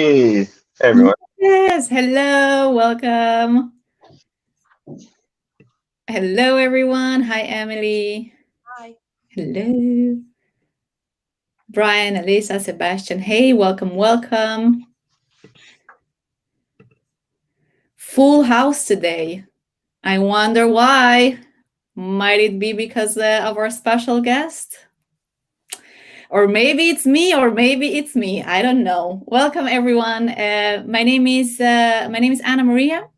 Hey, everyone. Yes, hello, welcome. Hello, everyone. Hi, Emily. Hi. Hello. Brian, Elisa, Sebastian. Hey, welcome. Full house today. I wonder why. Might it be because of our special guest? Or maybe it's me, or maybe it's me. I don't know. Welcome, everyone. My name is Anna Maria.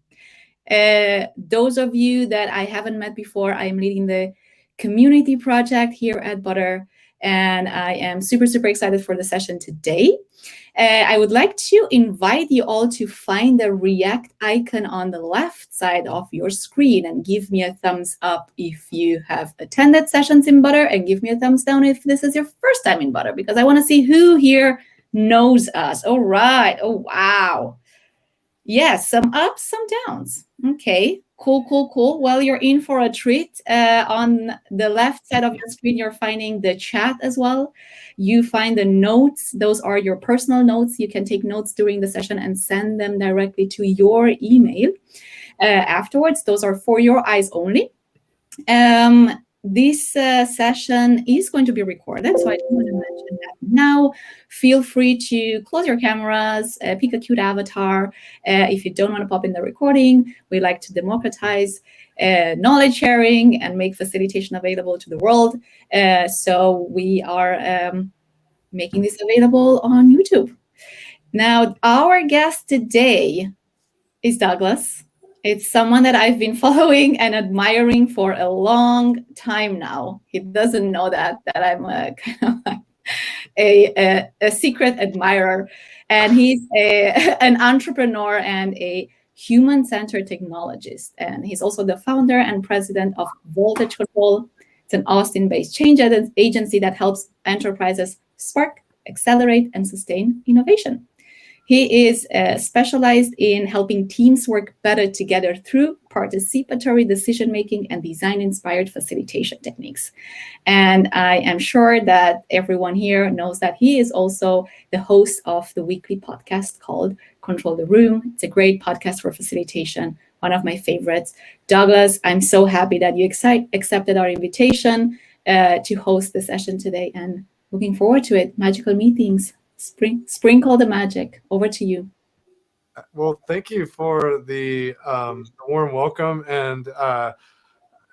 Those of you that I haven't met before, I'm leading the community project here at Butter, and I am super excited for the session today. I would like to invite you all to find the React icon on the left side of your screen and give me a thumbs up if you have attended sessions in Butter, and give me a thumbs down if this is your first time in Butter, because I want to see who here knows us. All right. Oh, wow. Yes, some ups, some downs. Okay, cool. Well, you're in for a treat. On the left side of your screen, you're finding the chat as well. You find the notes. Those are your personal notes. You can take notes during the session and send them directly to your email afterwards. Those are for your eyes only. This session is going to be recorded, so I just want to mention that now. Feel free to close your cameras, pick a cute avatar. If you don't want to pop in the recording, we like to democratize knowledge sharing and make facilitation available to the world. So we are making this available on YouTube. Now, our guest today is Douglas. It's someone that I've been following and admiring for a long time now. He doesn't know that I'm a kind of like a secret admirer, and he's an entrepreneur and a human-centered technologist. And he's also the founder and president of Voltage Control. It's an Austin-based change agency that helps enterprises spark, accelerate, and sustain innovation. He is specialized in helping teams work better together through participatory decision making and design inspired facilitation techniques. And I am sure that everyone here knows that he is also the host of the weekly podcast called Control the Room. It's a great podcast for facilitation, one of my favorites. Douglas, I'm so happy that you accepted our invitation to host the session today, and looking forward to it. Magical meetings. Sprinkle the magic. Over to you. Well, thank you for the warm welcome, and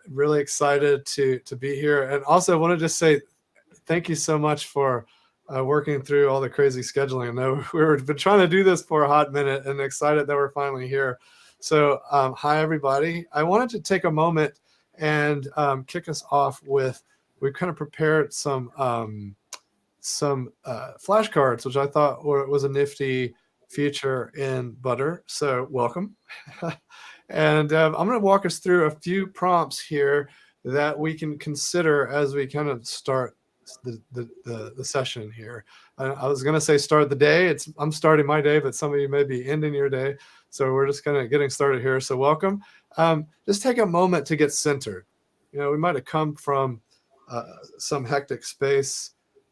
really excited to be here. And also, I want to just say thank you so much for working through all the crazy scheduling. I know we've been trying to do this for a hot minute, and excited that we're finally here. So, hi everybody. I wanted to take a moment and kick us off with, we've kind of prepared some flashcards, which I thought was a nifty feature in Butter. So welcome. And I'm going to walk us through a few prompts here that we can consider as we kind of start the session here. I was going to say start the day. I'm starting my day, but some of you may be ending your day. So we're just kind of getting started here. So welcome. Just take a moment to get centered. You know, we might have come from some hectic space.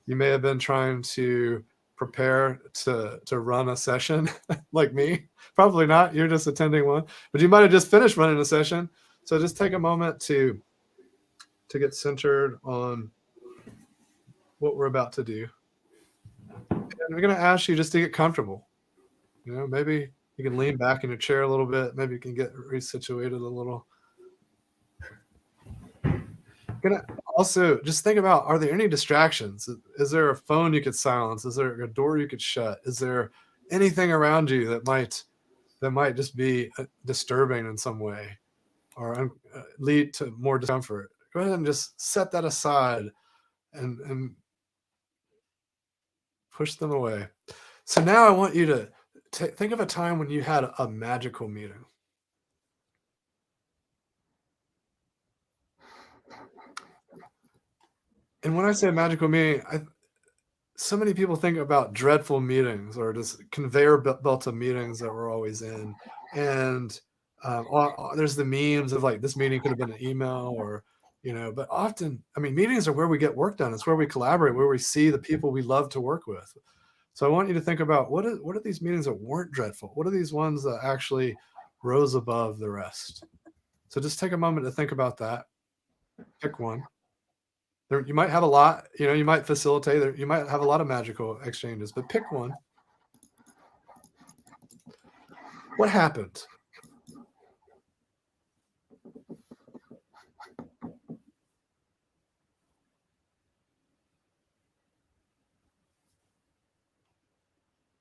You may have been trying to prepare to run a session like me. Probably not. You're just attending one, but you might have just finished running a session. So just take a moment to get centered on what we're about to do. And we're going to ask you just to get comfortable. You know, maybe you can lean back in your chair a little bit. Maybe you can get resituated a little. Gonna also just think about, are there any distractions? Is there a phone you could silence? Is there a door you could shut? Is there anything around you that might just be disturbing in some way, or lead to more discomfort? Go ahead and just set that aside and push them away. So now I want you to think of a time when you had a magical meeting. And when I say magical meeting, so many people think about dreadful meetings or just conveyor belt of meetings that we're always in. And there's the memes of like, this meeting could have been an email, or, you know, but often, I mean, meetings are where we get work done. It's where we collaborate, where we see the people we love to work with. So I want you to think about what are these meetings that weren't dreadful? What are these ones that actually rose above the rest? So just take a moment to think about that. Pick one. You might have a lot, you might facilitate, you might have a lot of magical exchanges, but pick one. What happened?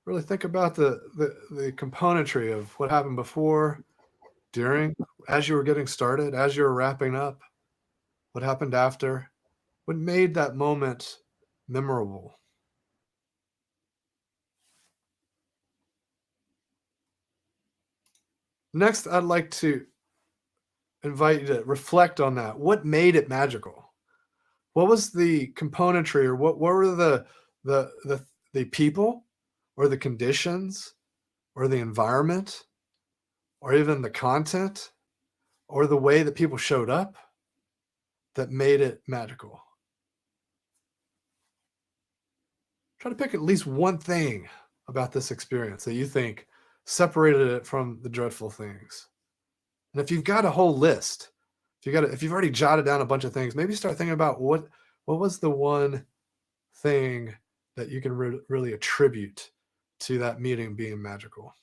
Really think about the componentry of what happened before, during, as you were getting started, as you were wrapping up, what happened after, what made that moment memorable. Next, I'd like to invite you to reflect on that. What made it magical? What was the componentry, or what were the people, or the conditions, or the environment, or even the content, or the way that people showed up that made it magical? Try to pick at least one thing about this experience that you think separated it from the dreadful things. And if you've got a whole list, if you've already jotted down a bunch of things, maybe start thinking about what was the one thing that you can really attribute to that meeting being magical.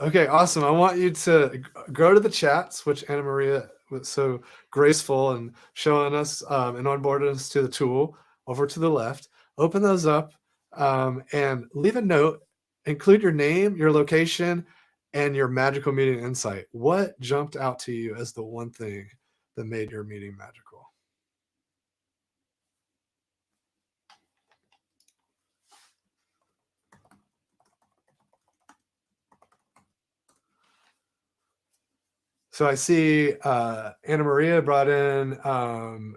Okay, awesome. I want you to go to the chats, which Anna Maria was so graceful and showing us and onboarding us to the tool over to the left. Open those up and leave a note. Include your name, your location, and your magical meeting insight. What jumped out to you as the one thing that made your meeting magical? So I see Anna Maria brought in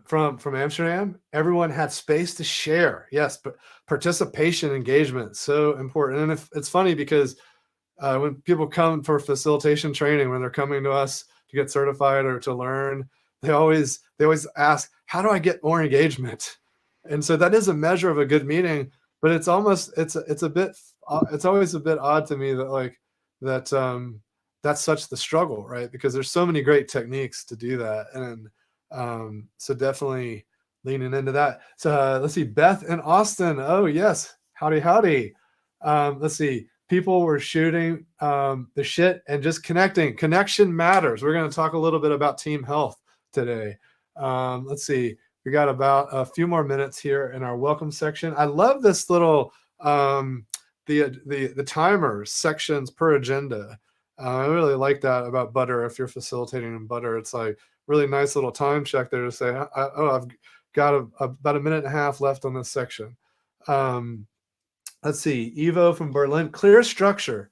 from Amsterdam. Everyone had space to share. Yes, but participation, engagement, so important. And it's funny because when people come for facilitation training, when they're coming to us to get certified or to learn, they always ask, how do I get more engagement? And so that is a measure of a good meeting, but it's always a bit odd to me that that's such the struggle, right? Because there's so many great techniques to do that. And so definitely leaning into that. So let's see, Beth and Austin. Oh yes. Howdy. Let's see. People were shooting the shit and just connecting. Connection matters. We're going to talk a little bit about team health today. Let's see. We got about a few more minutes here in our welcome section. I love this little the timers sections per agenda. I really like that about Butter. If you're facilitating in Butter, it's like really nice little time check there to say, I've got about a minute and a half left on this section. Let's see, Evo from Berlin, clear structure,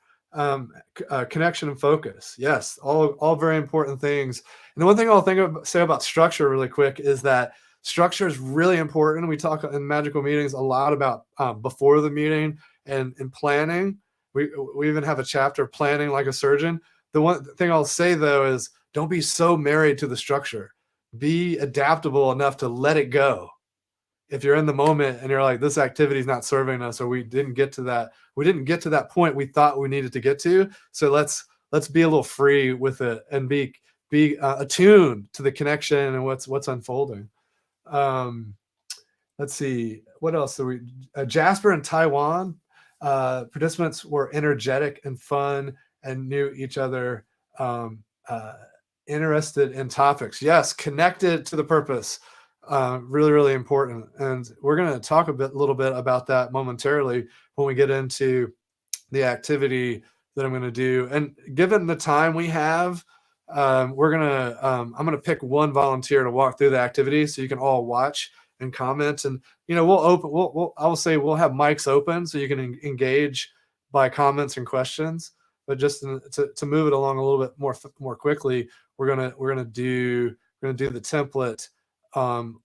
connection and focus. Yes, all very important things. And the one thing I'll say about structure really quick is that structure is really important. We talk in magical meetings a lot about before the meeting and planning. We even have a chapter, planning like a surgeon. The one thing I'll say though is don't be so married to the structure. Be adaptable enough to let it go. If you're in the moment and you're like, this activity is not serving us, or we didn't get to that point we thought we needed to get to. So let's be a little free with it and be attuned to the connection and what's unfolding. Let's see, what else? So Jasper and Taiwan, participants were energetic and fun and knew each other, interested in topics. Yes, connected to the purpose. Really important. And we're going to talk a little bit about that momentarily when we get into the activity that I'm going to do. And given the time we have, I'm going to pick one volunteer to walk through the activity so you can all watch and comment. And, I will say we'll have mics open so you can engage by comments and questions, but just to move it along a little bit more quickly, we're going to do the template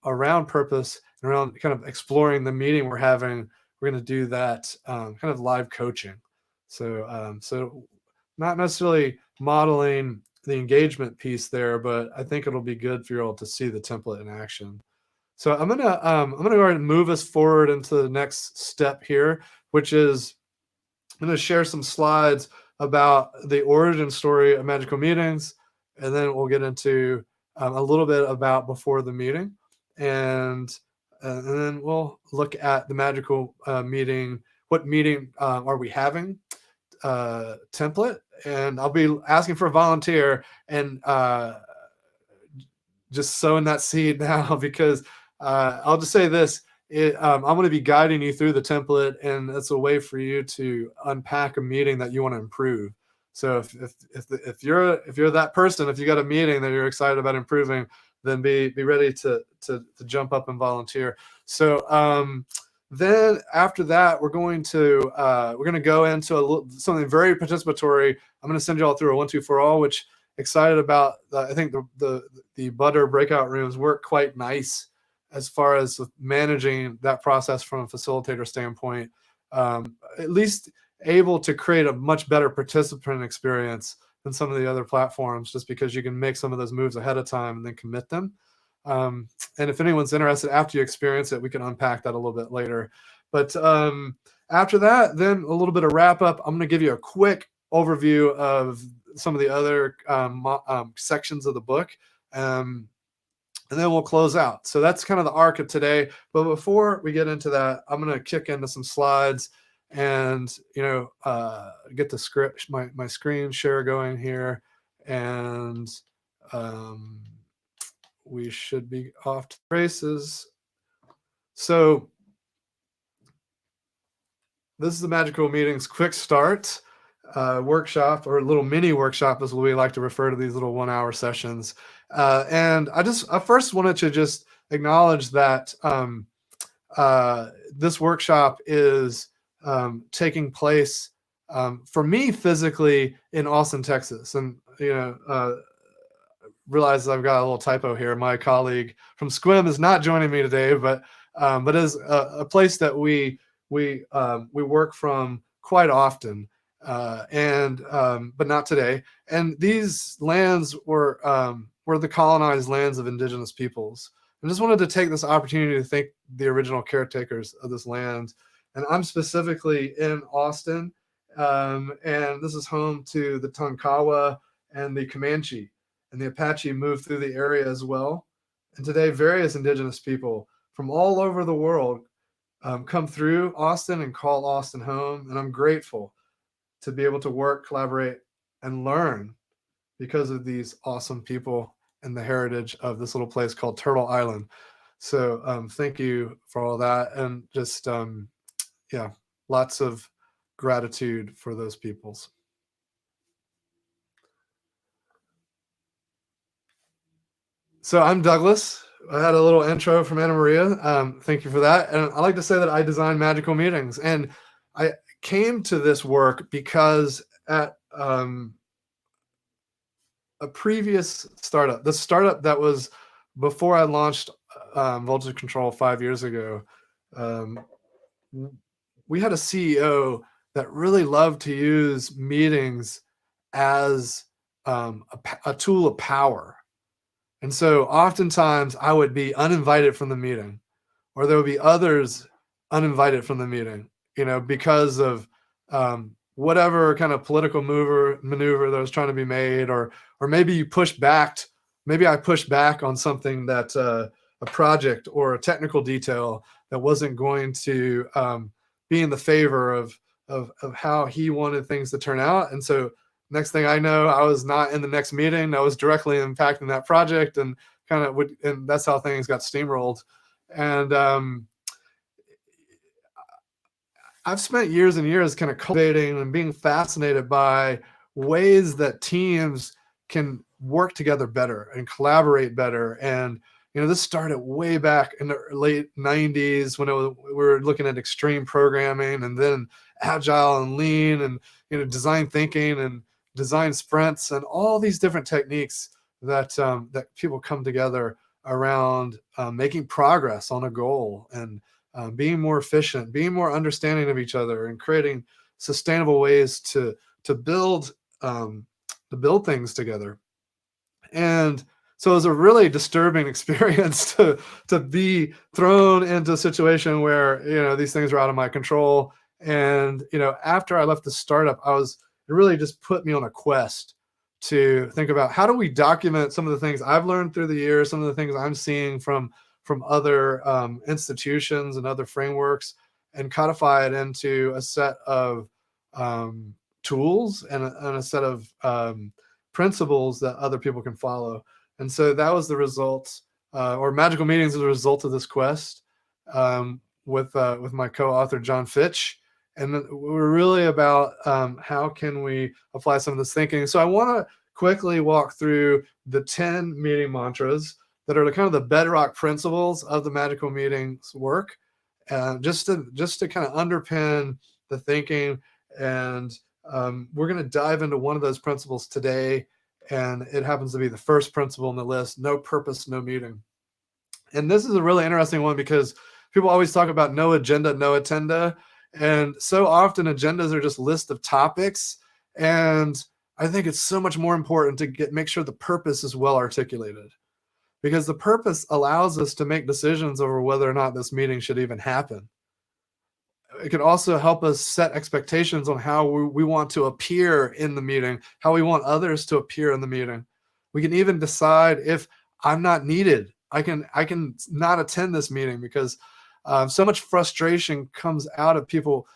around purpose and around kind of exploring the meeting we're having. We're going to do that kind of live coaching. So not necessarily modeling engagement piece there, but I think it'll be good for you all to see the template in action. So I'm gonna go ahead and move us forward into the next step here, which is I'm going to share some slides about the origin story of magical meetings, and then we'll get into a little bit about before the meeting, and then we'll look at the magical meeting. What meeting are we having? Template, and I'll be asking for a volunteer and just sowing that seed now because I'll just say this. I'm going to be guiding you through the template, and it's a way for you to unpack a meeting that you want to improve. So if you're that person, if you got a meeting that you're excited about improving, then be ready to jump up and volunteer. So then after that, we're going to go into something very participatory. I'm going to send you all through a 1, 2, 4 all, which excited about. I think the Butter breakout rooms work quite nice as far as managing that process from a facilitator standpoint, at least able to create a much better participant experience than some of the other platforms, just because you can make some of those moves ahead of time and then commit them. And if anyone's interested after you experience it, we can unpack that a little bit later. But after that, then a little bit of wrap up. I'm going to give you a quick overview of some of the other sections of the book. And then we'll close out. So that's kind of the arc of today. But before we get into that, I'm going to kick into some slides and, get the script, my screen share going here. And we should be off to the races. So this is the Magical Meetings Quick Start workshop, or a little mini workshop, as we like to refer to these little 1-hour sessions. And I first wanted to just acknowledge that this workshop is taking place for me physically in Austin, Texas. And, realize I've got a little typo here. My colleague from Squim is not joining me today, but is a place that we work from quite often. But not today. And these lands were the colonized lands of indigenous peoples. I just wanted to take this opportunity to thank the original caretakers of this land. And I'm specifically in Austin, and this is home to the Tonkawa and the Comanche, and the Apache moved through the area as well. And today, various indigenous people from all over the world come through Austin and call Austin home. And I'm grateful to be able to work, collaborate, and learn because of these awesome people and the heritage of this little place called Turtle Island. So thank you for all that. And just, lots of gratitude for those peoples. So I'm Douglas. I had a little intro from Anna Maria. Thank you for that. And I like to say that I design magical meetings. And I came to this work because at a previous startup, the startup that was before I launched Voltage Control 5 years ago, we had a CEO that really loved to use meetings as a tool of power. And so oftentimes I would be uninvited from the meeting, or there would be others uninvited from the meeting, because of whatever kind of political maneuver that was trying to be made, or maybe you pushed back. Maybe I pushed back on something that a project or a technical detail that wasn't going to be in the favor of how he wanted things to turn out. And so next thing I know, I was not in the next meeting. I was directly impacting that project, and and that's how things got steamrolled. And I've spent years and years kind of cultivating and being fascinated by ways that teams can work together better and collaborate better. And, this started way back in the late 90s when we were looking at extreme programming, and then agile and lean, and, design thinking and design sprints, and all these different techniques that people come together around making progress on a goal, and being more efficient, being more understanding of each other, and creating sustainable ways to build things together. And so it was a really disturbing experience to be thrown into a situation where, these things are out of my control. And, after I left the startup, it really just put me on a quest to think about how do we document some of the things I've learned through the years, some of the things I'm seeing from other institutions and other frameworks, and codify it into a set of tools and a set of principles that other people can follow. And so that was the results, or Magical Meetings as a result of this quest, with my co-author John Fitch. And we're really about how can we apply some of this thinking. So I want to quickly walk through the 10 meeting mantras that are kind of the bedrock principles of the Magical Meetings work, just to kind of underpin the thinking. And we're going to dive into one of those principles today, and it happens to be the first principle on the list: no purpose, no meeting. And this is a really interesting one because people always talk about no agenda, no attenda. And so often agendas are just lists of topics. And I think it's so much more important to make sure the purpose is well articulated, because the purpose allows us to make decisions over whether or not this meeting should even happen. It can also help us set expectations on how we want to appear in the meeting, how we want others to appear in the meeting. We can even decide if I'm not needed, I can not attend this meeting, because so much frustration comes out of people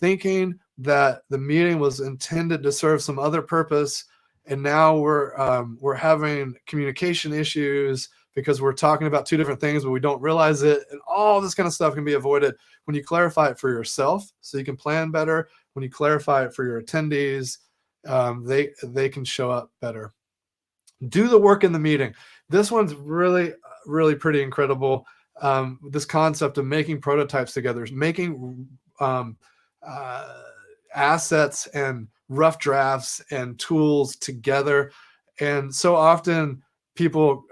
thinking that the meeting was intended to serve some other purpose, and now we're having communication issues because we're talking about two different things, but we don't realize it. And all this kind of stuff can be avoided when you clarify it for yourself, so you can plan better. When you clarify it for your attendees, they can show up better. Do the work in the meeting. This one's really, really pretty incredible. This concept of making prototypes together, making assets and rough drafts and tools together. And so often people,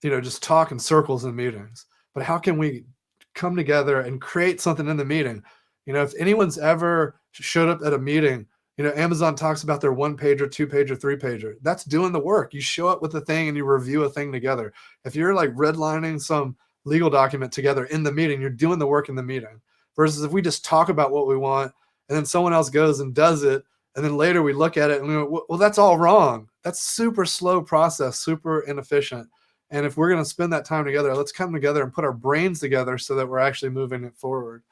just talk in circles in meetings. But how can we come together and create something in the meeting? If anyone's ever showed up at a meeting, Amazon talks about their 1-pager, 2-pager, 3-pager. That's doing the work. You show up with a thing and you review a thing together. If you're like redlining some legal document together in the meeting, you're doing the work in the meeting. Versus if we just talk about what we want and then someone else goes and does it, and then later we look at it and we go, well, that's all wrong. That's super slow process, super inefficient. And if we're going to spend that time together, let's come together and put our brains together so that we're actually moving it forward.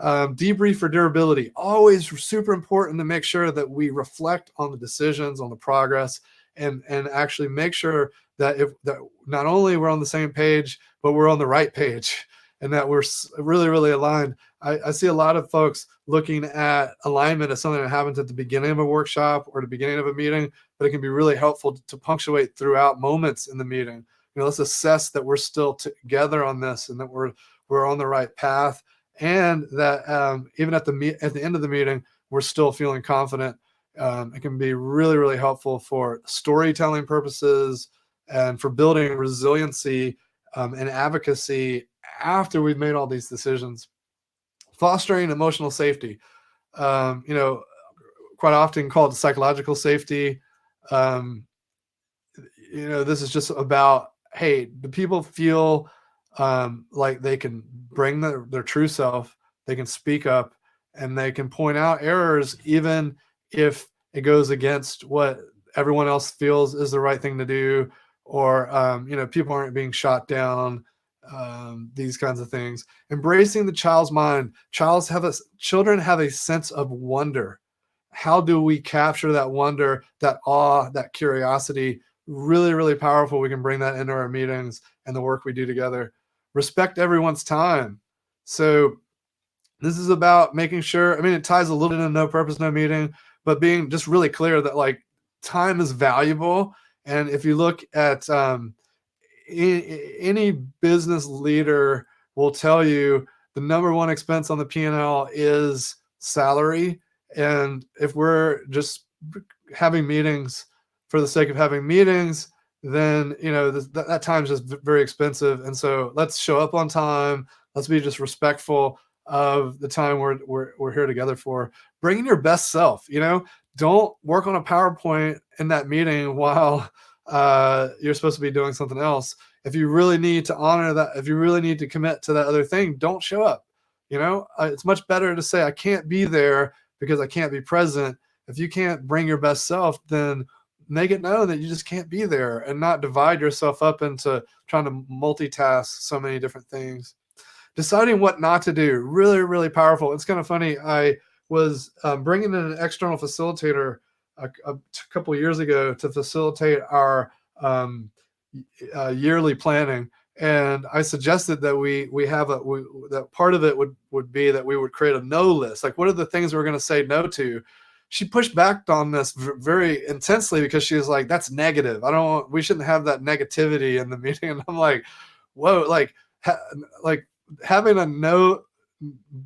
Debrief for durability. Always super important to make sure that we reflect on the decisions, on the progress, and actually make sure that that not only we're on the same page, but we're on the right page, and that we're really, really aligned. I see a lot of folks looking at alignment as something that happens at the beginning of a workshop or the beginning of a meeting, but it can be really helpful to punctuate throughout moments in the meeting. Let's assess that we're still together on this, and that we're on the right path, and that even at the end of the meeting, we're still feeling confident. It can be really, really helpful for storytelling purposes and for building resiliency and advocacy after we've made all these decisions. Fostering emotional safety, quite often called psychological safety. This is just about, hey, do people feel like they can bring their true self, they can speak up, and they can point out errors even if it goes against what everyone else feels is the right thing to do, or people aren't being shot down, these kinds of things. Embracing the child's mind. Children have a sense of wonder. How do we capture that wonder, that awe, that curiosity? Really, really powerful. We can bring that into our meetings and the work we do together. Respect everyone's time. So this is about making sure, it ties a little into no purpose, no meeting, but being just really clear that like time is valuable. And if you look at any business leader will tell you the number one expense on the P&L is salary. And if we're just having meetings for the sake of having meetings, then that time is just very expensive. And so let's show up on time. Let's be just respectful of the time we're here together for. Bringing your best self. Don't work on a PowerPoint in that meeting while you're supposed to be doing something else. If you really need to honor that, if you really need to commit to that other thing, don't show up. It's much better to say I can't be there because I can't be present. If you can't bring your best self, then make it known that you just can't be there, and not divide yourself up into trying to multitask so many different things. Deciding what not to do, really, really powerful. It's kind of funny. I was bringing in an external facilitator a couple of years ago to facilitate our yearly planning. And I suggested that we have that part of it would be that we would create a no list. Like, what are the things we're going to say no to? She pushed back on this very intensely because she was like, that's negative. We shouldn't have that negativity in the meeting. And I'm like, whoa, like having a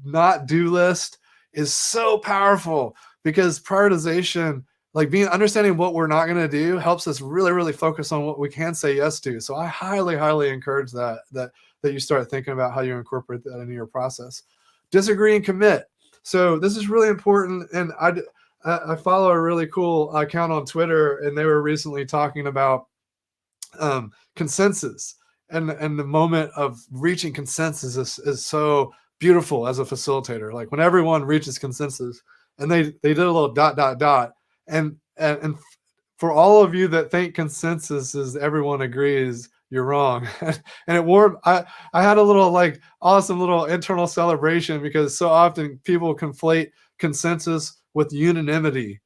not do list is so powerful, because prioritization, like understanding what we're not going to do, helps us really, really focus on what we can say yes to. So I highly, highly encourage that you start thinking about how you incorporate that into your process. Disagree and commit. So this is really important. And I follow a really cool account on Twitter, and they were recently talking about consensus. And the moment of reaching consensus is so beautiful as a facilitator. Like when everyone reaches consensus, and they did a little ... and for all of you that think consensus is everyone agrees, you're wrong. And it warmed. I had a little awesome little internal celebration, because so often people conflate consensus with unanimity,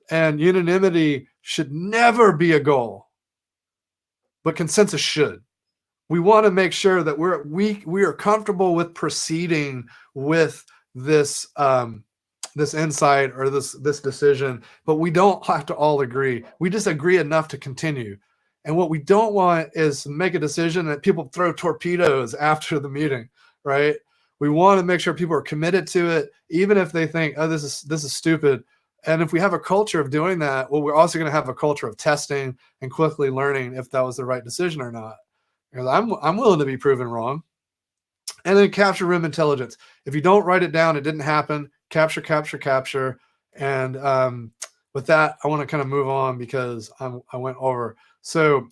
and unanimity should never be a goal, but consensus should. We want to make sure that we are comfortable with proceeding with this this insight or this decision, but we don't have to all agree. We just agree enough to continue. And what we don't want is make a decision that people throw torpedoes after the meeting, right? We want to make sure people are committed to it, even if they think, oh, this is stupid. And if we have a culture of doing that, well, we're also going to have a culture of testing and quickly learning if that was the right decision or not. Because I'm willing to be proven wrong. And then capture room intelligence. If you don't write it down, it didn't happen. Capture. And with that, I want to kind of move on because I went over. So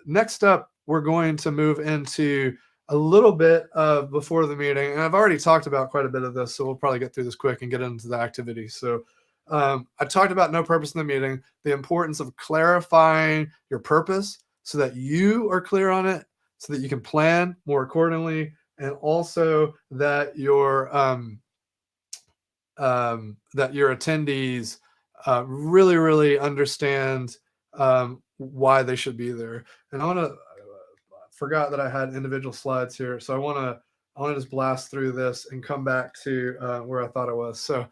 next up, we're going to move into a little bit of before the meeting. And I've already talked about quite a bit of this, so we'll probably get through this quick and get into the activity. So I talked about no purpose in the meeting, the importance of clarifying your purpose so that you are clear on it, so that you can plan more accordingly, and also that your attendees really, really understand why they should be there. And I forgot that I had individual slides here, so I want to just blast through this and come back to where I thought I was. So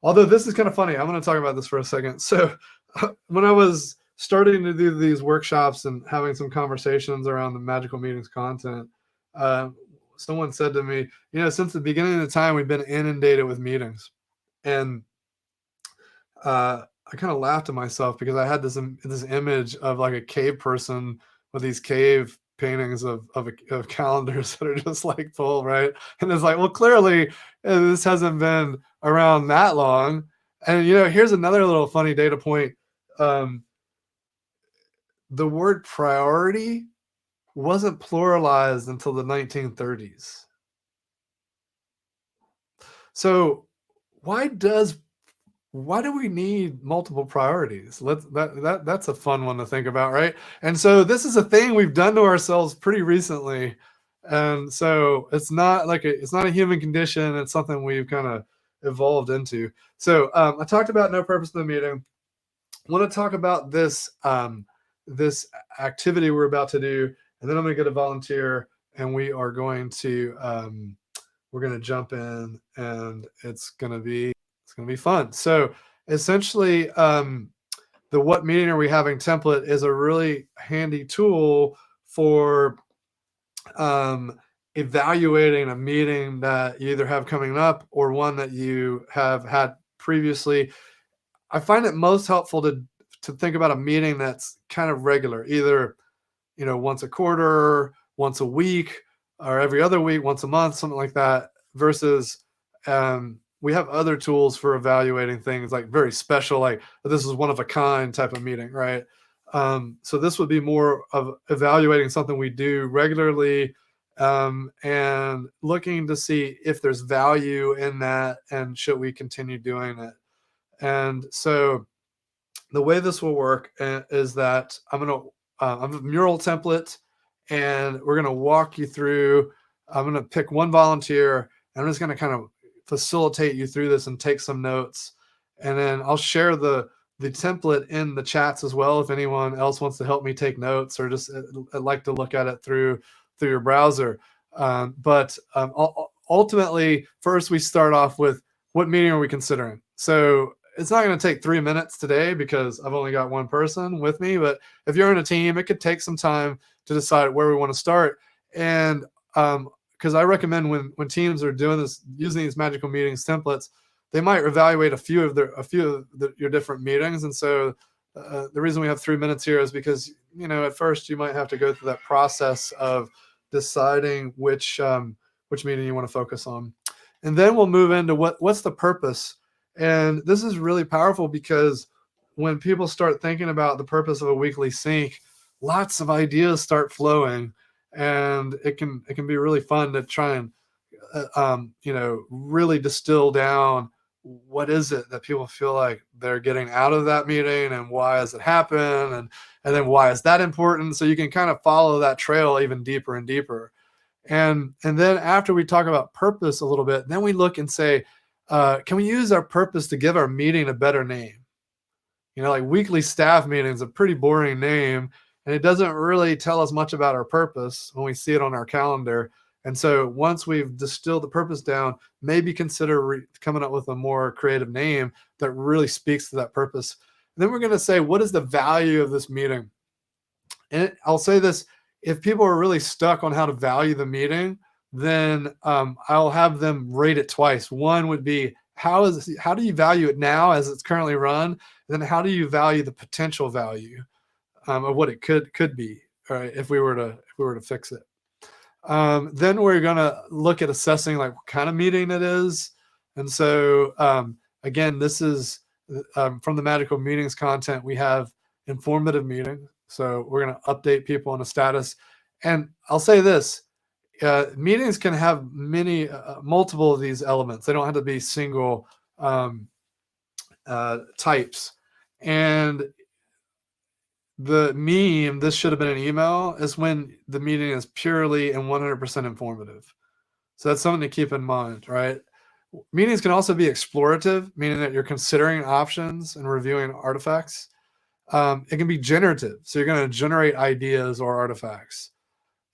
although this is kind of funny, I'm going to talk about this for a second. So when I was starting to do these workshops and having some conversations around the Magical Meetings content, someone said to me, since the beginning of the time, we've been inundated with meetings. And I kind of laughed at myself, because I had this image of like a cave person with these cave paintings of calendars that are just like full, right? And it's like, well, clearly this hasn't been around that long. And here's another little funny data point. The word priority wasn't pluralized until the 1930s. So why do we need multiple priorities? That's a fun one to think about, right? And so this is a thing we've done to ourselves pretty recently. And so it's not a human condition. It's something we've kind of evolved into. So I talked about no purpose in the meeting. I want to talk about this this activity we're about to do, and then I'm going to get a volunteer, and we are going to we're going to jump in, and it's going to be fun. So essentially, the what meeting are we having template is a really handy tool for evaluating a meeting that you either have coming up or one that you have had previously. I find it most helpful to think about a meeting that's kind of regular, either once a quarter, once a week, or every other week, once a month, something like that, versus we have other tools for evaluating things like very special, like this is one of a kind type of meeting, right? So this would be more of evaluating something we do regularly, and looking to see if there's value in that and should we continue doing it. And so the way this will work is that I'm a mural template, and we're gonna walk you through. I'm gonna pick one volunteer, and I'm just gonna kind of facilitate you through this and take some notes, and then I'll share the template in the chats as well if anyone else wants to help me take notes or just like to look at it through your browser. But ultimately, first we start off with what meeting are we considering. So it's not going to take 3 minutes today because I've only got one person with me. But if you're in a team, it could take some time to decide where we want to start. And because I recommend when teams are doing this, using these magical meetings templates, they might evaluate a few of your different meetings. And so the reason we have 3 minutes here is because, at first you might have to go through that process of deciding which meeting you want to focus on. And then we'll move into what's the purpose. And this is really powerful because when people start thinking about the purpose of a weekly sync, lots of ideas start flowing, and it can be really fun to try and really distill down what is it that people feel like they're getting out of that meeting, and why does it happen, and then why is that important, so you can kind of follow that trail even deeper and deeper. And then after we talk about purpose a little bit, then we look and say, can we use our purpose to give our meeting a better name? Like weekly staff meeting is a pretty boring name, and it doesn't really tell us much about our purpose when we see it on our calendar. And so once we've distilled the purpose down, maybe consider coming up with a more creative name that really speaks to that purpose. And then we're going to say, what is the value of this meeting? And I'll say this, if people are really stuck on how to value the meeting, then I'll have them rate it twice. One would be, how do you value it now as it's currently run? And then how do you value the potential value of what it could be, right, if we were to fix it. Then we're going to look at assessing like what kind of meeting it is. And so again, this is from the Magical Meetings content, we have informative meeting. So we're going to update people on a status. And I'll say this, meetings can have multiple of these elements. They don't have to be single types. And the meme, this should have been an email, is when the meeting is purely and 100% informative. So that's something to keep in mind, right? Meetings can also be explorative, meaning that you're considering options and reviewing artifacts. It can be generative, so you're going to generate ideas or artifacts.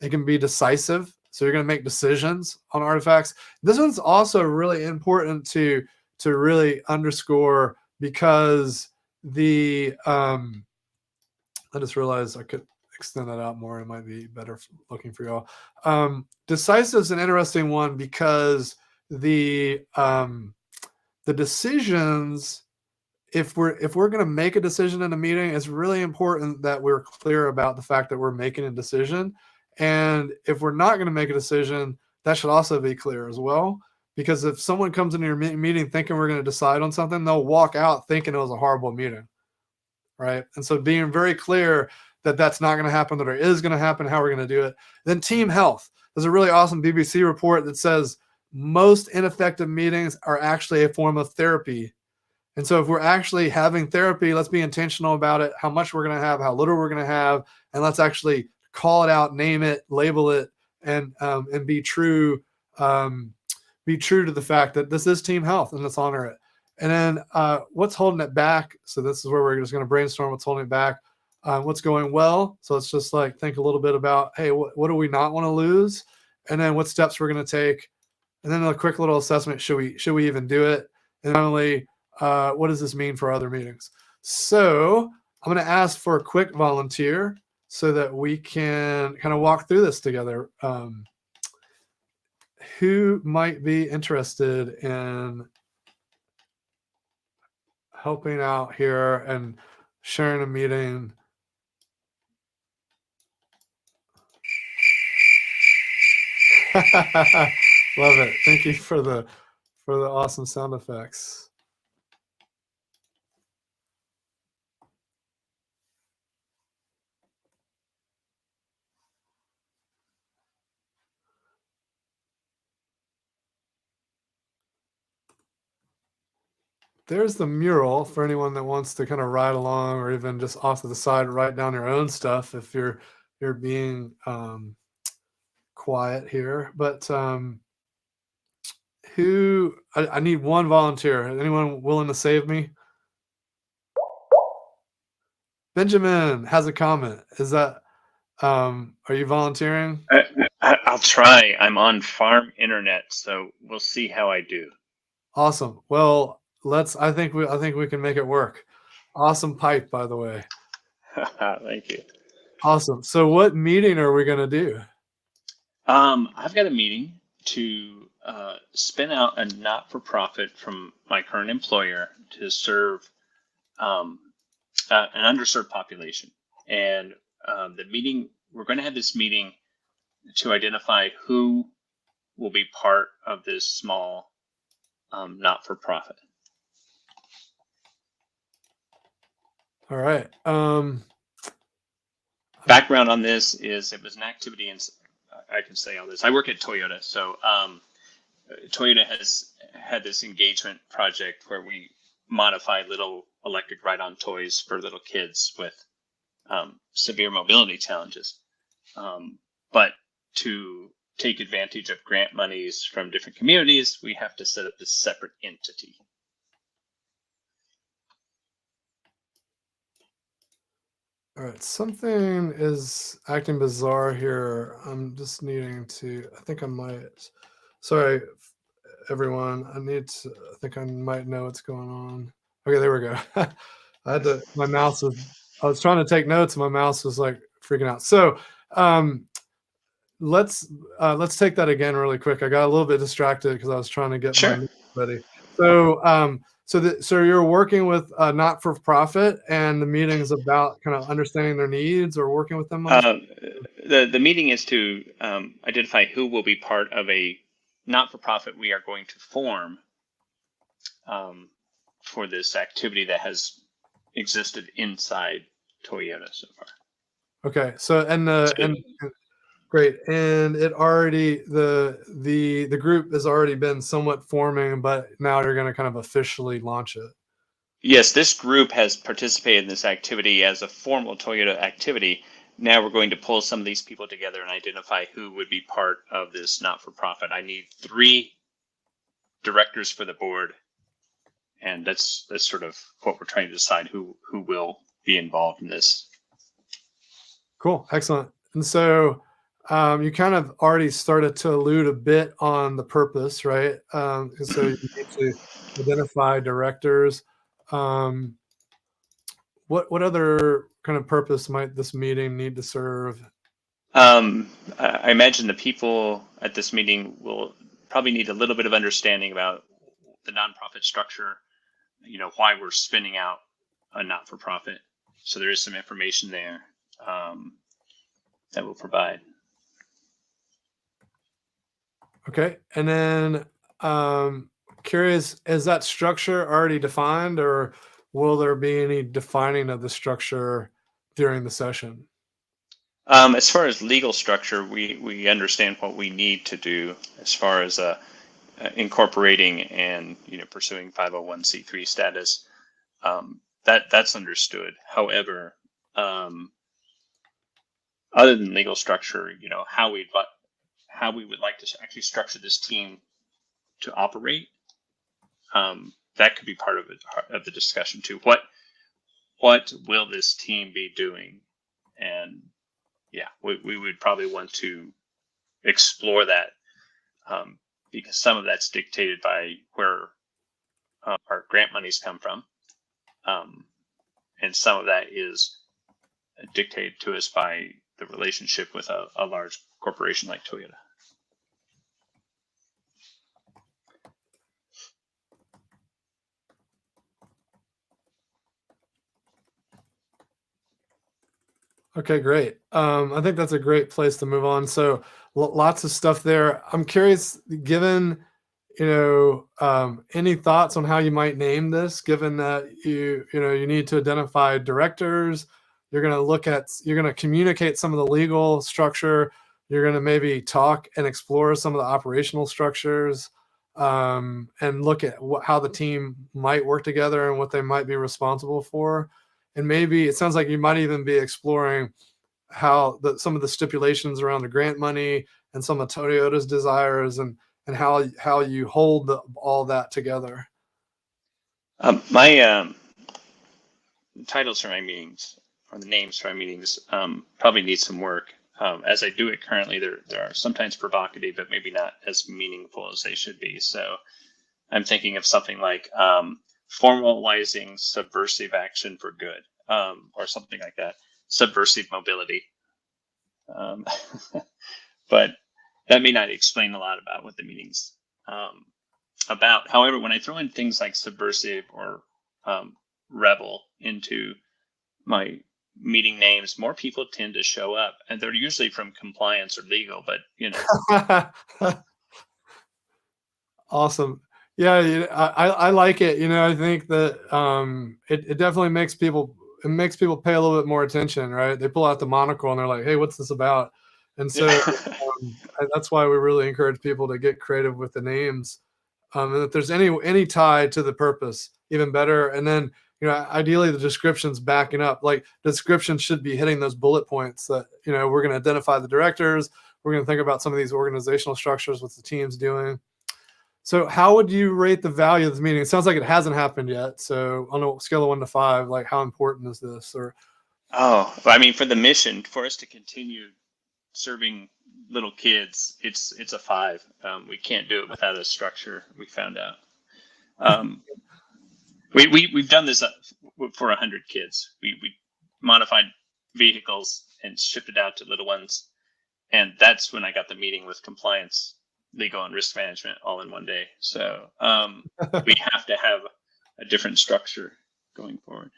It can be decisive, so you're going to make decisions on artifacts. This one's also really important to really underscore, because I just realized I could extend that out more. It might be better looking for y'all. Decisive is an interesting one because the decisions, if we're going to make a decision in a meeting, it's really important that we're clear about the fact that we're making a decision. And if we're not going to make a decision, that should also be clear as well. Because if someone comes into your meeting thinking we're going to decide on something, they'll walk out thinking it was a horrible meeting, right? And so being very clear that that's not going to happen, that it is going to happen, how we're going to do it. Then team health. There's a really awesome BBC report that says most ineffective meetings are actually a form of therapy. And so if we're actually having therapy, let's be intentional about it, how much we're going to have, how little we're going to have, and let's actually call it out, name it, label it, and be true to the fact that this is team health, and let's honor it. And then what's holding it back? So this is where we're just going to brainstorm what's holding it back. What's going well? So let's just like think a little bit about, hey, what do we not want to lose? And then what steps we're going to take? And then a quick little assessment. Should we even do it? And finally, what does this mean for other meetings? So I'm going to ask for a quick volunteer so that we can kind of walk through this together. Who might be interested in helping out here and sharing a meeting? Love it. Thank you for the awesome sound effects. there's the mural for anyone that wants to kind of ride along, or even just off to the side, write down your own stuff if you're being quiet here. But I need one volunteer. Anyone willing to save me? Benjamin has a comment. Is that are you volunteering? I'll try. I'm on farm internet, so we'll see how I do. Awesome. Well, I think we can make it work. Awesome pipe, by the way. Thank you. Awesome. So what meeting are we going to do? I've got a meeting to spin out a not-for-profit from my current employer to serve an underserved population. And we're going to have this meeting to identify who will be part of this small not-for-profit. All right. Background on this is it was an activity, and I can say all this. I work at Toyota, so Toyota has had this engagement project where we modify little electric ride-on toys for little kids with severe mobility challenges. But to take advantage of grant monies from different communities, we have to set up this separate entity. All right, something is acting bizarre here. I'm just needing to, I think I might, sorry, everyone. I think I might know what's going on. Okay, there we go. I was trying to take notes and my mouse was like freaking out. So let's take that again really quick. I got a little bit distracted because I was trying to get my notes ready. So so you're working with a not-for-profit, and the meeting is about kind of understanding their needs or working with them. The meeting is to identify who will be part of a not-for-profit we are going to form for this activity that has existed inside Toyota so far. Okay, so and great, and it already the group has already been somewhat forming, but now you're going to kind of officially launch it. Yes, this group has participated in this activity as a formal Toyota activity. Now we're going to pull some of these people together and identify who would be part of this not-for-profit. I need 3 directors for the board, and that's sort of what we're trying to decide who will be involved in this. Cool, excellent. And so you kind of already started to allude a bit on the purpose, right? So you need to identify directors. What other kind of purpose might this meeting need to serve? I imagine the people at this meeting will probably need a little bit of understanding about the nonprofit structure, why we're spinning out a not-for-profit. So there is some information there that we'll provide. Okay, and then curious, is that structure already defined, or will there be any defining of the structure during the session? As far as legal structure, we understand what we need to do as far as incorporating and pursuing 501c3 status. That's understood. However, other than legal structure, how we would like to actually structure this team to operate, that could be part of the discussion too. What will this team be doing? And yeah, we would probably want to explore that because some of that's dictated by where our grant monies come from, and some of that is dictated to us by the relationship with a large corporation like Toyota. Okay, great. I think that's a great place to move on. So lots of stuff there. I'm curious, given, any thoughts on how you might name this, given that you need to identify directors, you're going to communicate some of the legal structure, you're going to maybe talk and explore some of the operational structures. and look at how the team might work together and what they might be responsible for. And maybe it sounds like you might even be exploring how some of the stipulations around the grant money and some of Toyota's desires and how you hold all that together. My titles for my meetings, or the names for my meetings, probably need some work. As I do it currently, there are sometimes provocative, but maybe not as meaningful as they should be. So I'm thinking of something like formalizing subversive action for good, or something like that. Subversive mobility. But that may not explain a lot about what the meeting's about. However, when I throw in things like subversive or rebel into my meeting names, more people tend to show up, and they're usually from compliance or legal, but Awesome. Yeah, I like it. I think that it definitely makes people pay a little bit more attention, right? They pull out the monocle and they're like, hey, what's this about? And so that's why we really encourage people to get creative with the names. And if there's any tie to the purpose, even better. And then, ideally the description's backing up. Like, the description should be hitting those bullet points that, we're going to identify the directors. We're going to think about some of these organizational structures, what the team's doing. So how would you rate the value of this meeting? It sounds like it hasn't happened yet. So on a scale of 1 to 5, like, how important is this? Or for the mission, for us to continue serving little kids, it's a 5. We can't do it without a structure. We found out. We've done this for 100 kids. We modified vehicles and shipped it out to little ones, and that's when I got the meeting with compliance, legal, and risk management all in one day. So we have to have a different structure going forward.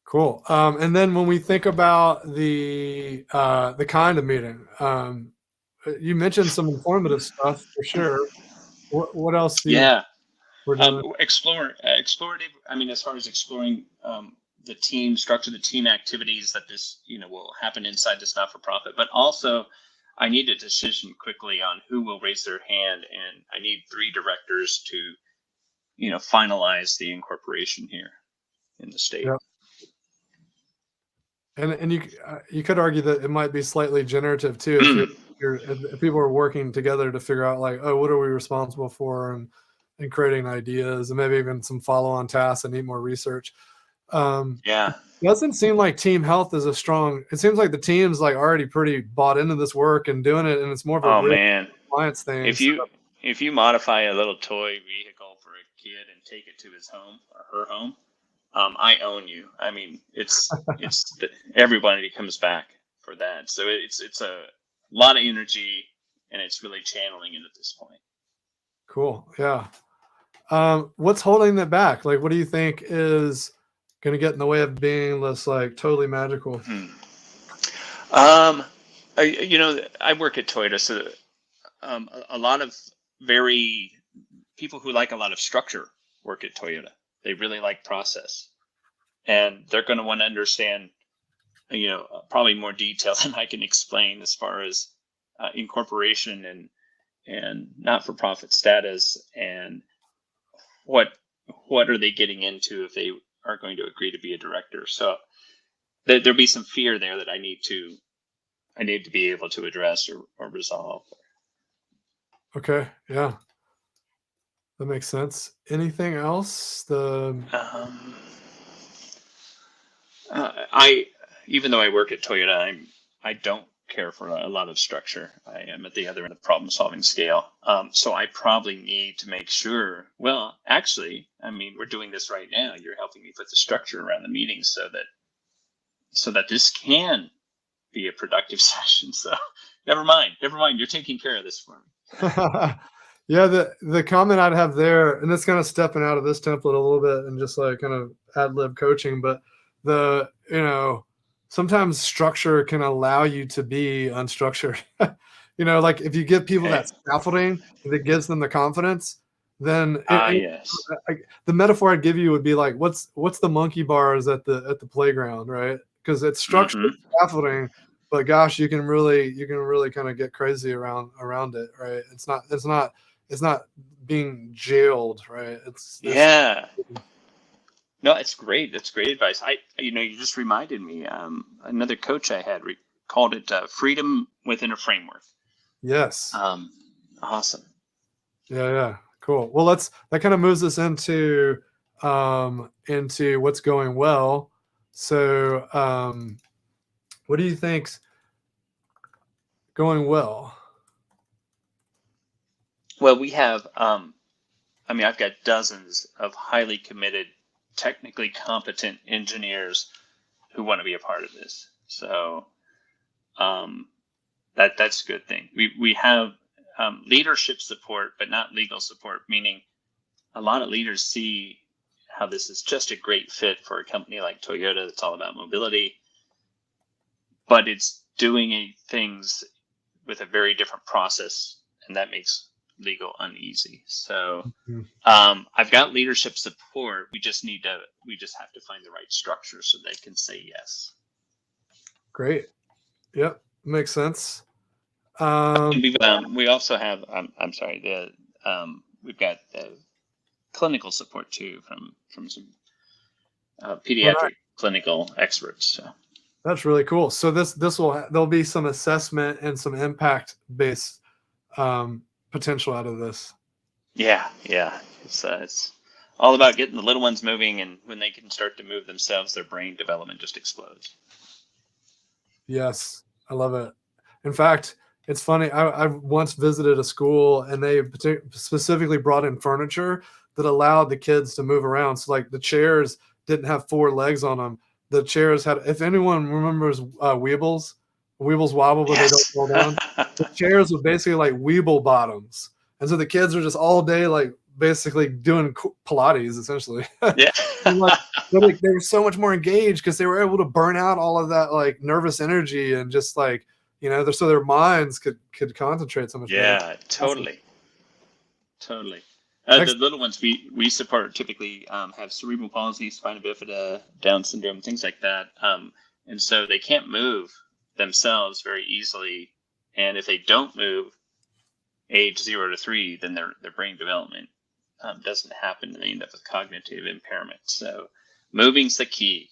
Cool. And then when we think about the kind of meeting, you mentioned some informative stuff for sure. What else? We're doing? Explorative. As far as exploring the team structure, the team activities that this will happen inside this not-for-profit, but also I need a decision quickly on who will raise their hand, and I need 3 directors to finalize the incorporation here in the state. Yep. And you could argue that it might be slightly generative too, if people are working together to figure out, like, oh, what are we responsible for, and creating ideas, and maybe even some follow-on tasks that need more research. Doesn't seem like team health is it seems like the team's like already pretty bought into this work and doing it, and it's more of a compliance thing. If you modify a little toy vehicle for a kid and take it to his home or her home, I own you. It's everybody comes back for that. So it's a lot of energy, and it's really channeling it at this point. Cool. Yeah. What's holding it back? Like, what do you think is going to get in the way of being this, like, totally magical? I work at Toyota, so a lot of people who like a lot of structure work at Toyota. They really like process, and they're going to want to understand, probably more detail than I can explain as far as incorporation and not-for-profit status, and what are they getting into if they are going to agree to be a director. So there'll be some fear there that I need to be able to address or resolve. Okay. Yeah. That makes sense. Anything else? Even though I work at Toyota, I don't care for a lot of structure. I am at the other end of the problem-solving scale. So I probably need to make sure. Well, actually, we're doing this right now. You're helping me put the structure around the meeting so that this can be a productive session. So never mind. You're taking care of this for me. Yeah, the comment I'd have there, and it's kind of stepping out of this template a little bit and just like kind of ad-lib coaching, but sometimes structure can allow you to be unstructured. Like, if you give people that scaffolding that gives them the confidence, then yes. The metaphor I'd give you would be like, what's the monkey bars at the playground, right? Because it's structured scaffolding, but gosh, you can really kind of get crazy around it, right? It's not being jailed, right? Yeah. No, it's great. That's great advice. You just reminded me. Another coach I had called it freedom within a framework. Yes. Awesome. Yeah. Cool. Well, that kind of moves us into what's going well. So, what do you think's going well? Well, we have, I've got dozens of highly committed, technically competent engineers who want to be a part of this. So that's a good thing. We have leadership support, but not legal support, meaning a lot of leaders see how this is just a great fit for a company like Toyota that's all about mobility, but it's doing things with a very different process, and that makes legal uneasy. So I've got leadership support. We just have to find the right structure so they can say yes. Great. Yep. Makes sense. We also have, we've got clinical support too from some pediatric clinical experts. So. That's really cool. So there'll be some assessment and some impact based potential out of this. Yeah. It's all about getting the little ones moving, and when they can start to move themselves, their brain development just explodes. Yes, I love it. In fact, it's funny. I once visited a school, and they specifically brought in furniture that allowed the kids to move around. So like the chairs didn't have 4 legs on them. The chairs had, if anyone remembers Weebles wobble, but They don't fall down. The chairs were basically like Weeble bottoms. And so the kids were just all day, like basically doing Pilates essentially. Yeah. They were so much more engaged because they were able to burn out all of that like nervous energy and just like, so their minds could concentrate so much better. Yeah, totally. The little ones we support typically have cerebral palsy, spina bifida, Down syndrome, things like that. And so they can't move themselves very easily. And if they don't move age 0 to 3, then their brain development doesn't happen, and they end up with cognitive impairment. So moving's the key.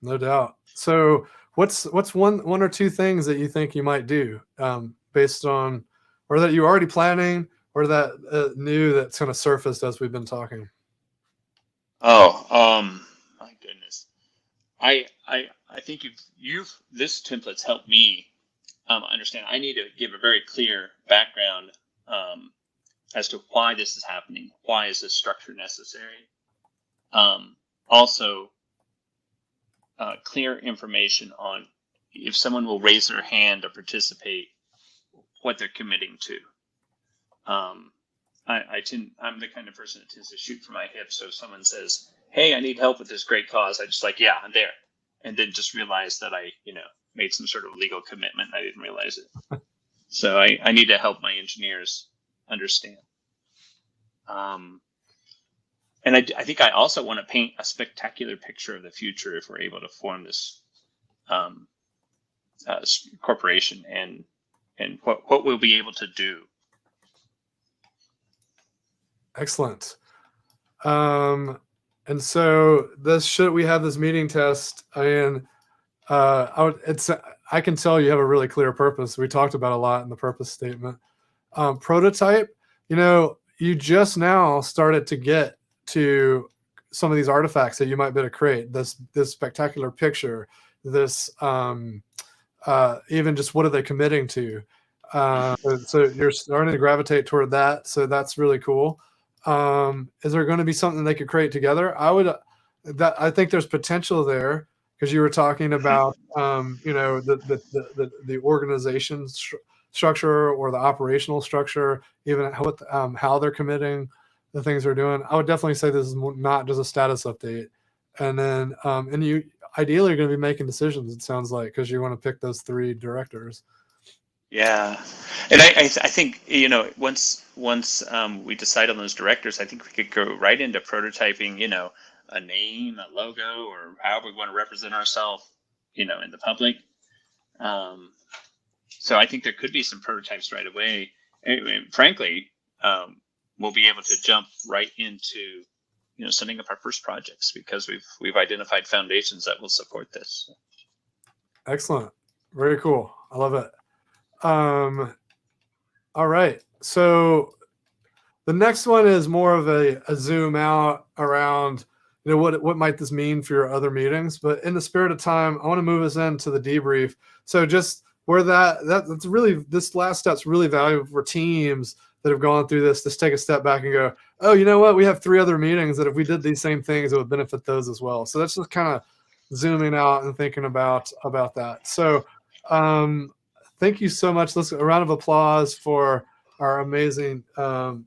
No doubt. So what's one or two things that you think you might do based on, or that you're already planning, or that new that's kind of surfaced as we've been talking? My goodness. I think this template's helped me understand. I need to give a very clear background as to why this is happening. Why is this structure necessary? Also, clear information on if someone will raise their hand or participate, what they're committing to. I'm the kind of person that tends to shoot from my hip. So if someone says, "Hey, I need help with this great cause," I just like, "Yeah, I'm there," and then just realize that I, made some sort of legal commitment. I didn't realize it. So I need to help my engineers understand. And I think I also want to paint a spectacular picture of the future if we're able to form this corporation and what we'll be able to do. Excellent. And so we have this meeting test, and I can tell you have a really clear purpose. We talked about a lot in the purpose statement. Prototype, you just now started to get to some of these artifacts that you might be able to create. This spectacular picture, this even just what are they committing to? So you're starting to gravitate toward that. So that's really cool. Is there going to be something they could create together? I think there's potential there, because you were talking about the organization structure or the operational structure, even how they're committing, the things they're doing. I would definitely say this is not just a status update. And then and you ideally are going to be making decisions, it sounds like, because you want to pick those 3 directors. Yeah, and I think once we decide on those directors, I think we could go right into prototyping, a name, a logo, or however we want to represent ourselves, in the public. So I think there could be some prototypes right away. And frankly, we'll be able to jump right into setting up our first projects because we've identified foundations that will support this. Excellent. Very cool. I love it. All right. So the next one is more of a zoom out around, what might this mean for your other meetings? But in the spirit of time, I want to move us into the debrief. So just where that's really, this last step's really valuable for teams that have gone through this. Just take a step back and go, oh, you know what? We have 3 other meetings that if we did these same things, it would benefit those as well. So that's just kind of zooming out and thinking about that. So thank you so much. Let's a round of applause for our amazing contestant.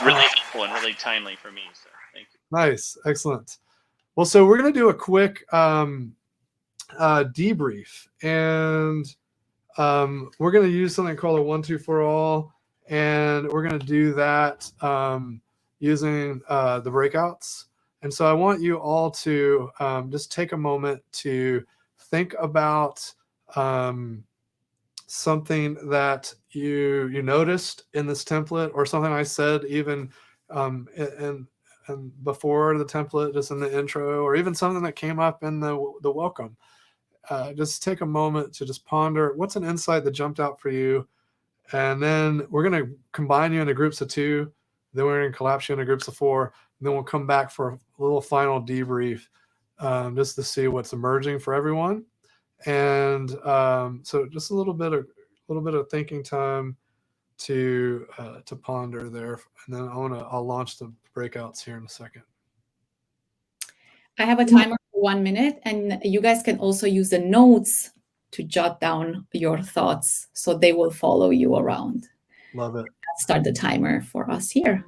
Really helpful and really timely for me. So thank you. Nice, excellent. Well, so we're going to do a quick debrief, and we're going to use something called a 1, 2, 4 all, and we're going to do that using the breakouts. And so I want you all to just take a moment to think about something that you noticed in this template, or something I said even and before the template, just in the intro, or even something that came up in the welcome. Just take a moment to just ponder what's an insight that jumped out for you, and then we're going to combine you into groups of 2. Then we're going to collapse you into groups of 4, and then we'll come back for a little final debrief, just to see what's emerging for everyone. And so just a little bit of thinking time to ponder there, and then I'll launch the breakouts here in a second. I have a timer for 1 minute, and you guys can also use the notes to jot down your thoughts, so they will follow you around. Love it. Let's start the timer for us here.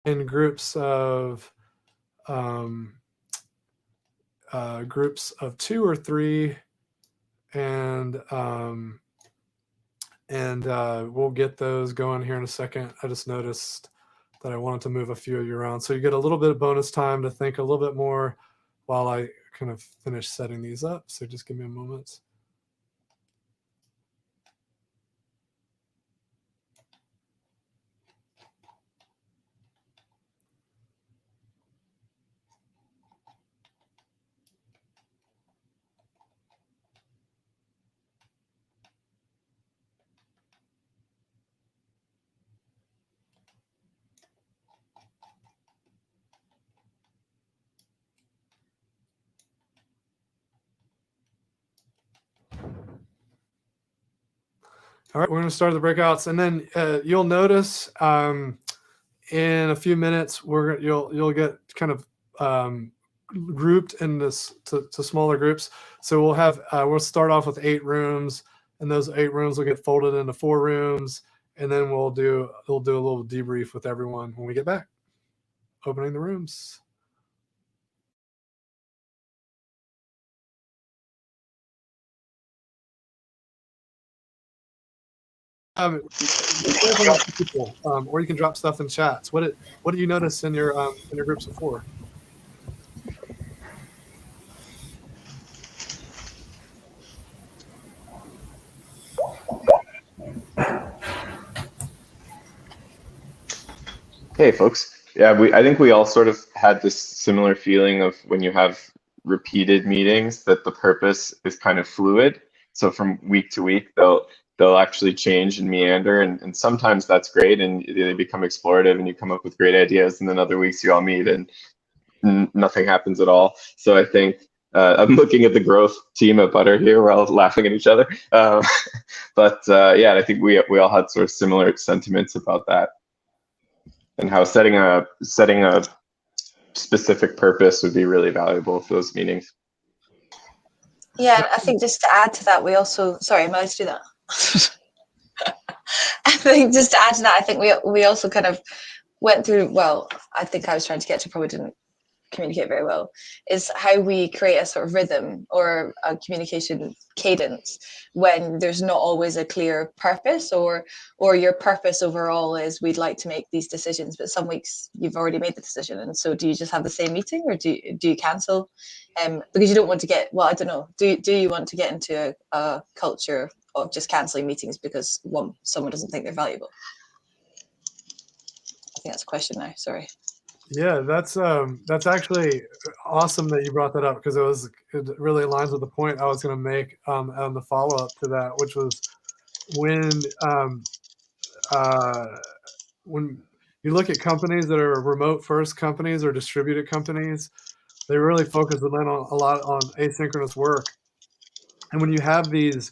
In groups of 2 or 3, and we'll get those going here in a second. I just noticed that I wanted to move a few of you around, so you get a little bit of bonus time to think a little bit more while I kind of finish setting these up. So just give me a moment. All right, we're going to start the breakouts, and then you'll notice in a few minutes you'll get kind of grouped in this to smaller groups. So we'll start off with 8 rooms, and those 8 rooms will get folded into 4 rooms, and then we'll do a little debrief with everyone when we get back. Opening the rooms. People, or you can drop stuff in chats. What do you notice in your groups of 4? Hey, folks. Yeah, I think we all sort of had this similar feeling of when you have repeated meetings that the purpose is kind of fluid. So from week to week, they'll actually change and meander, and sometimes that's great, and they become explorative, and you come up with great ideas. And then other weeks you all meet and nothing happens at all. So I think I'm looking at the growth team at Butter here. We're all laughing at each other, but yeah, I think we all had sort of similar sentiments about that, and how setting a specific purpose would be really valuable for those meetings. Yeah, I think just to add to that, we also, sorry, am I allowed to do that? I think just to add to that, I think we also kind of went through, well, I think I was trying to get to, probably didn't communicate very well, is how we create a sort of rhythm or a communication cadence when there's not always a clear purpose, or your purpose overall is we'd like to make these decisions, but some weeks you've already made the decision, and so do you just have the same meeting, or do you cancel? Because you don't want to get, well, I don't know, do you want to get into a culture of just cancelling meetings because someone doesn't think they're valuable? I think that's a question now, sorry. Yeah, that's actually awesome that you brought that up, because it really aligns with the point I was going to make on the follow up to that, which was when you look at companies that are remote first companies or distributed companies, they really focus a lot on asynchronous work, and when you have these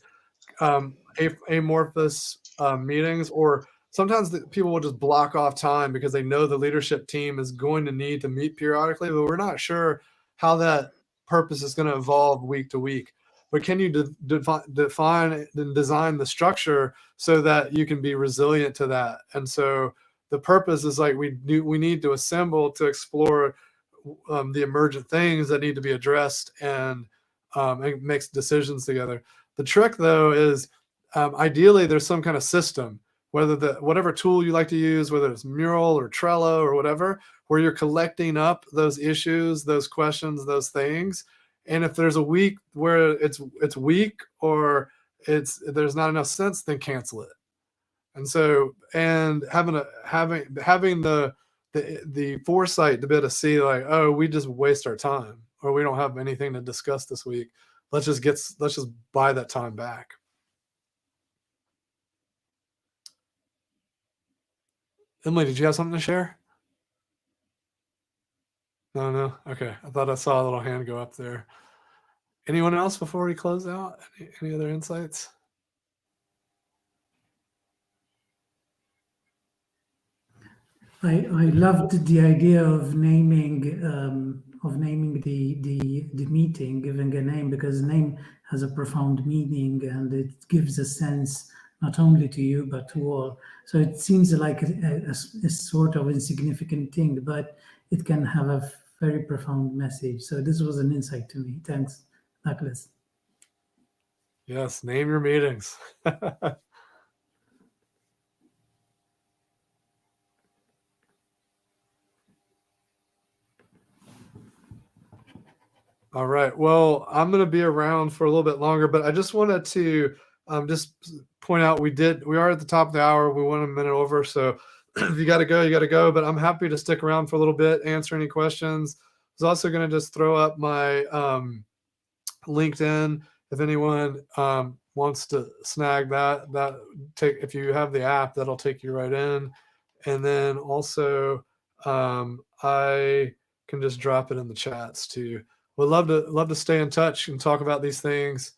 amorphous meetings, or sometimes people will just block off time because they know the leadership team is going to need to meet periodically, but we're not sure how that purpose is going to evolve week to week. But can you define and design the structure so that you can be resilient to that? And so the purpose is like we need to assemble to explore the emergent things that need to be addressed and make decisions together. The trick, though, is ideally there's some kind of system, whatever tool you like to use, whether it's Mural or Trello or whatever, where you're collecting up those issues, those questions, those things. And if there's a week where it's weak or there's not enough sense, then cancel it. And so, and having the foresight to be able to see, like, oh, we just waste our time, or we don't have anything to discuss this week. Let's just buy that time back. Emily, did you have something to share? No. Okay. I thought I saw a little hand go up there. Anyone else before we close out? Any other insights? I loved the idea of naming the meeting, giving a name, because name has a profound meaning and it gives a sense not only to you but to all. So it seems like a sort of insignificant thing, but it can have a very profound message. So this was an insight to me. Thanks, Douglas. Yes, name your meetings. All right. Well, I'm going to be around for a little bit longer, but I just wanted to just point out we are at the top of the hour. We went a minute over, so if you got to go, you got to go. But I'm happy to stick around for a little bit, answer any questions. I was also going to just throw up my LinkedIn if anyone wants to snag that. If you have the app, that'll take you right in, and then also I can just drop it in the chats too. Would love to stay in touch and talk about these things,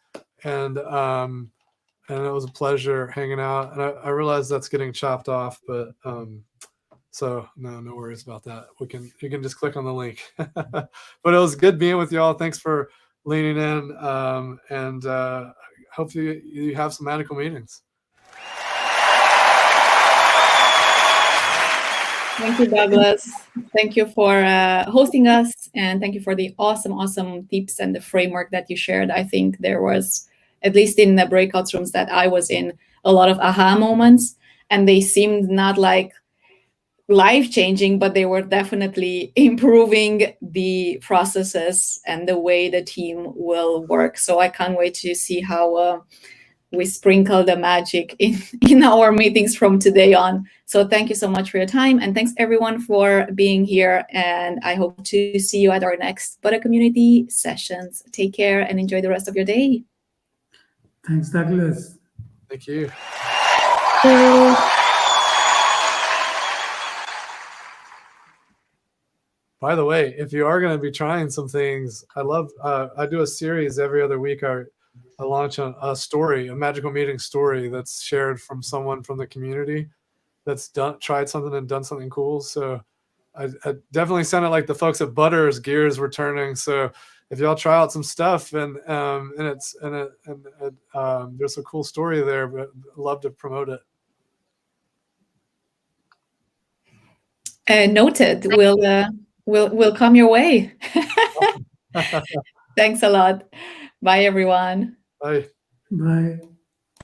and it was a pleasure hanging out. And I realize that's getting chopped off, but so no worries about that. You can just click on the link. But it was good being with y'all. Thanks for leaning in, and hopefully you have some magical meetings. Thank you, Douglas. Thank you for hosting us, and thank you for the awesome tips and the framework that you shared. I think there was, at least in the breakout rooms that I was in, a lot of aha moments, and they seemed not like life-changing, but they were definitely improving the processes and the way the team will work. So I can't wait to see how we sprinkle the magic in our meetings from today on. So thank you so much for your time, and thanks everyone for being here. And I hope to see you at our next Butter Community sessions. Take care and enjoy the rest of your day. Thanks, Douglas. Thank you. By the way, if you are going to be trying some things, I do a series every other week. I launch a story, a magical meeting story that's shared from someone from the community that's tried something and done something cool. So I definitely sounded like the folks at Butter's gears were turning. So if y'all try out some stuff and there's a cool story there, but I'd love to promote it. Noted. We'll come your way. Thanks a lot. Bye, everyone. Bye. Bye.